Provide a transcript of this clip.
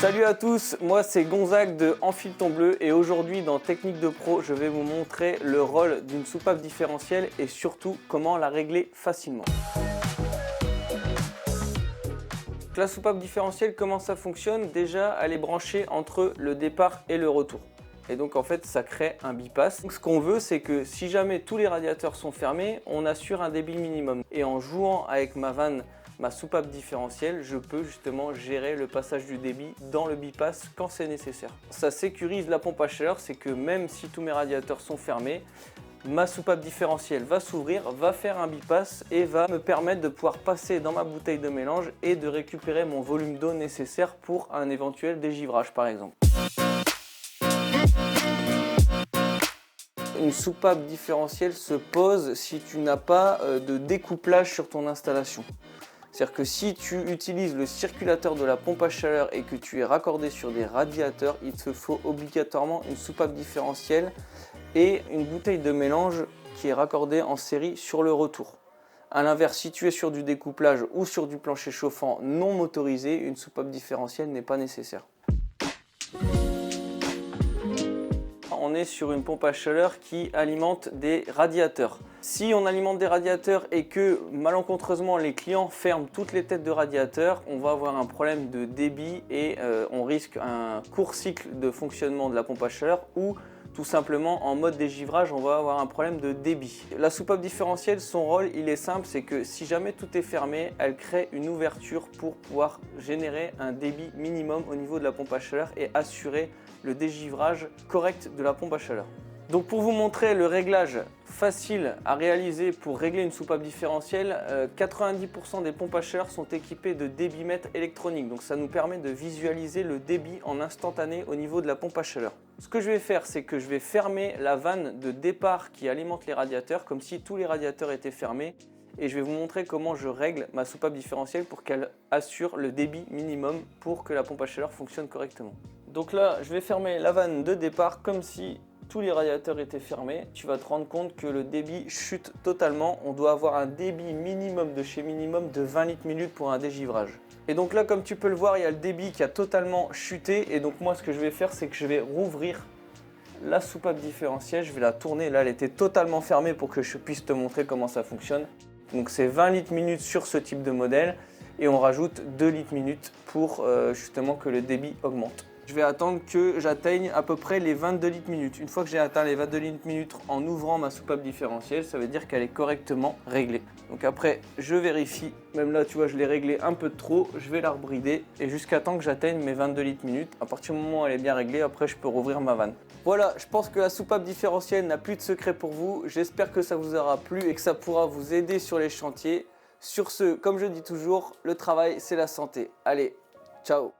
Salut à tous, moi c'est Gonzague de Enfile ton bleu et aujourd'hui dans Technique de Pro, je vais vous montrer le rôle d'une soupape différentielle et surtout comment la régler facilement. La soupape différentielle, comment ça fonctionne? Déjà, elle est branchée entre le départ et le retour. Et donc en fait, ça crée un bypass. Donc, ce qu'on veut, c'est que si jamais tous les radiateurs sont fermés, on assure un débit minimum. Et en jouant avec ma vanne, ma soupape différentielle, je peux justement gérer le passage du débit dans le bypass quand c'est nécessaire. Ça sécurise la pompe à chaleur, c'est que même si tous mes radiateurs sont fermés, ma soupape différentielle va s'ouvrir, va faire un bypass et va me permettre de pouvoir passer dans ma bouteille de mélange et de récupérer mon volume d'eau nécessaire pour un éventuel dégivrage par exemple. Une soupape différentielle se pose si tu n'as pas de découplage sur ton installation. C'est-à-dire que si tu utilises le circulateur de la pompe à chaleur et que tu es raccordé sur des radiateurs, il te faut obligatoirement une soupape différentielle et une bouteille de mélange qui est raccordée en série sur le retour. A l'inverse, si tu es sur du découplage ou sur du plancher chauffant non motorisé, une soupape différentielle n'est pas nécessaire. On est sur une pompe à chaleur qui alimente des radiateurs. Si on alimente des radiateurs et que malencontreusement les clients ferment toutes les têtes de radiateurs, on va avoir un problème de débit et on risque un court cycle de fonctionnement de la pompe à chaleur ou tout simplement en mode dégivrage, on va avoir un problème de débit. La soupape différentielle, son rôle, il est simple, c'est que si jamais tout est fermé, elle crée une ouverture pour pouvoir générer un débit minimum au niveau de la pompe à chaleur et assurer le dégivrage correct de la pompe à chaleur. Donc pour vous montrer le réglage facile à réaliser pour régler une soupape différentielle, 90% des pompes à chaleur sont équipées de débitmètre électronique. Donc ça nous permet de visualiser le débit en instantané au niveau de la pompe à chaleur. Ce que je vais faire, c'est que je vais fermer la vanne de départ qui alimente les radiateurs comme si tous les radiateurs étaient fermés. Et je vais vous montrer comment je règle ma soupape différentielle pour qu'elle assure le débit minimum pour que la pompe à chaleur fonctionne correctement. Donc là, je vais fermer la vanne de départ comme si tous les radiateurs étaient fermés. Tu vas te rendre compte que le débit chute totalement. On doit avoir un débit minimum de chez minimum de 20 litres minute pour un dégivrage. Et donc là, comme tu peux le voir, il y a le débit qui a totalement chuté. Et donc moi, ce que je vais faire, c'est que je vais rouvrir la soupape différentielle. Je vais la tourner. Là, elle était totalement fermée pour que je puisse te montrer comment ça fonctionne. Donc c'est 20 litres minute sur ce type de modèle. Et on rajoute 2 litres minute pour justement que le débit augmente. Je vais attendre que j'atteigne à peu près les 22 litres minute. Une fois que j'ai atteint les 22 litres minute en ouvrant ma soupape différentielle, ça veut dire qu'elle est correctement réglée. Donc après, je vérifie. Même là, tu vois, je l'ai réglée un peu de trop. Je vais la rebrider et jusqu'à temps que j'atteigne mes 22 litres minute. À partir du moment où elle est bien réglée, après, je peux rouvrir ma vanne. Voilà, je pense que la soupape différentielle n'a plus de secret pour vous. J'espère que ça vous aura plu et que ça pourra vous aider sur les chantiers. Sur ce, comme je dis toujours, le travail, c'est la santé. Allez, ciao!